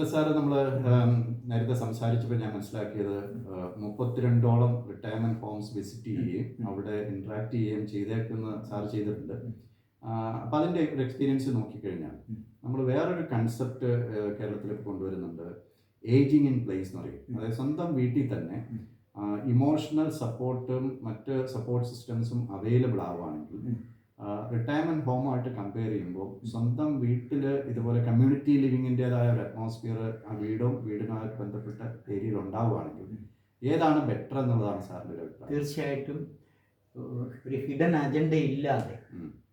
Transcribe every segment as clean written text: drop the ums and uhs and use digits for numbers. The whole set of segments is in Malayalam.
സാറ് നമ്മൾ നേരത്തെ സംസാരിച്ചപ്പോൾ ഞാൻ മനസ്സിലാക്കിയത് 32ഓളം റിട്ടയർമെന്റ് ഹോംസ് വിസിറ്റ് ചെയ്യുകയും അവിടെ ഇന്ററാക്ട് ചെയ്യുകയും ചെയ്തേക്കുന്ന സാർ ചെയ്തിട്ടുണ്ട്. അപ്പോൾ അതിൻ്റെ ഒരു എക്സ്പീരിയൻസ് നോക്കിക്കഴിഞ്ഞാൽ നമ്മൾ വേറൊരു കൺസെപ്റ്റ് കേരളത്തിൽ കൊണ്ടുവരുന്നുണ്ട്. ഏജിങ് ഇൻ പ്ലേസ് എന്ന് പറയും. അതായത് സ്വന്തം വീട്ടിൽ തന്നെ ഇമോഷണൽ സപ്പോർട്ടും മറ്റ് സപ്പോർട്ട് സിസ്റ്റംസും അവൈലബിൾ ആവുകയാണെങ്കിൽ റിട്ടയർമെന്റ് ഹോമായിട്ട് കമ്പയർ ചെയ്യുമ്പോൾ സ്വന്തം വീട്ടിൽ ഇതുപോലെ കമ്മ്യൂണിറ്റി ലിവിങ്ങിൻ്റെതായ ഒരു അറ്റ്മോസ്ഫിയർ ആ വീടുമായിട്ട് ബന്ധപ്പെട്ട ഏരിയയിൽ ഉണ്ടാവുകയാണെങ്കിൽ ഏതാണ് ബെറ്റർ എന്നുള്ളതാണ് സാറിൻ്റെ ഒരു അഭിപ്രായം. തീർച്ചയായിട്ടും ഒരു ഹിഡൻ അജണ്ട ഇല്ലാതെ,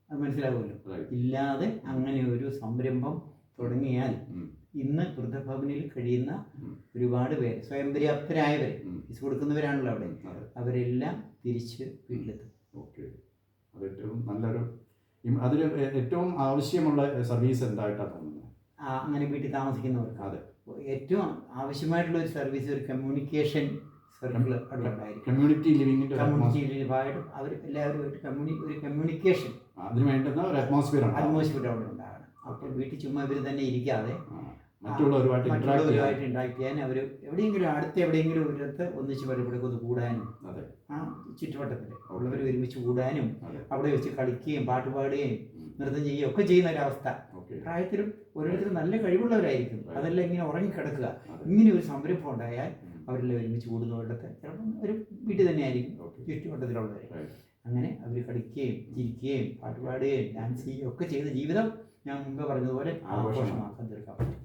അത് മനസ്സിലാവുമല്ലോ, ഇല്ലാതെ അങ്ങനെ ഒരു സംരംഭം തുടങ്ങിയാൽ ഇന്ന് വൃദ്ധഭവനിൽ കഴിയുന്ന ഒരുപാട് പേര് സ്വയം പര്യാപ്തരായവർ, ഫീസ് കൊടുക്കുന്നവരാണല്ലോ അവിടെ, അവരെല്ലാം തിരിച്ച് വീട്ടിലെത്തും. ഓക്കെ, അത് ഏറ്റവും നല്ലൊരു, അതിന് ഏറ്റവും ആവശ്യമുള്ള സർവീസ് എന്തായിട്ടാണ് തോന്നുന്നത്? അങ്ങനെ വീട്ടിൽ താമസിക്കുന്നവർക്ക് അതെ ഏറ്റവും ആവശ്യമായിട്ടുള്ള ഒരു സർവീസ് ഒരു കമ്മ്യൂണിക്കേഷൻ സർക്കിൾ അവിടെ ഉണ്ടായിരിക്കും. കമ്മ്യൂണിറ്റി ലിവിങ്ങിൻ്റെ കമ്മ്യൂണിറ്റിയിലുമായിട്ട് അവർ എല്ലാവരുമായിട്ട് ഒരു കമ്മ്യൂണിക്കേഷൻ, അതിന് വേണ്ടുന്ന ഒരു അറ്റ്മോസ്ഫിയർ അവിടെ ഉണ്ടാകണം. അപ്പോൾ വീട്ടിൽ ചുമ്മാ ഇവർ തന്നെ ഇരിക്കാതെ മറ്റുള്ളവരുമായിട്ട് ഇന്ററാക്ട് ചെയ്യാൻ അവർ എവിടെയെങ്കിലും എവിടെയെങ്കിലും ഒരിടത്ത് ഒന്നിച്ച് പരിപാടിയൊക്കെ ഒന്ന് കൂടാനും, ആ ചുറ്റുവട്ടത്തിൽ ഉള്ളവർ ഒരുമിച്ച് കൂടാനും, അവിടെ വെച്ച് കളിക്കുകയും പാട്ട് പാടുകയും നൃത്തം ചെയ്യുകയും ഒക്കെ ചെയ്യുന്ന ഒരവസ്ഥ. പ്രായത്തിലും ഓരോരുത്തരും നല്ല കഴിവുള്ളവരായിരിക്കും, അതെല്ലാം ഇങ്ങനെ ഉറങ്ങിക്കിടക്കുക. ഇങ്ങനെ ഒരു സംരംഭം ഉണ്ടായാൽ അവരെല്ലാം ഒരുമിച്ച് കൂടുന്നവരിടത്ത് ചിലപ്പം ഒരു വീട്ടിൽ തന്നെയായിരിക്കും ചുറ്റുവട്ടത്തിലുള്ളവർ. അങ്ങനെ അവർ കളിക്കുകയും ചിരിക്കുകയും പാട്ട് പാടുകയും ഡാൻസ് ചെയ്യുകയും ഒക്കെ ചെയ്ത ജീവിതം ഞാൻ മുമ്പ് പറഞ്ഞതുപോലെ ആഘോഷമാക്കാൻ തീർക്കാൻ പറ്റും.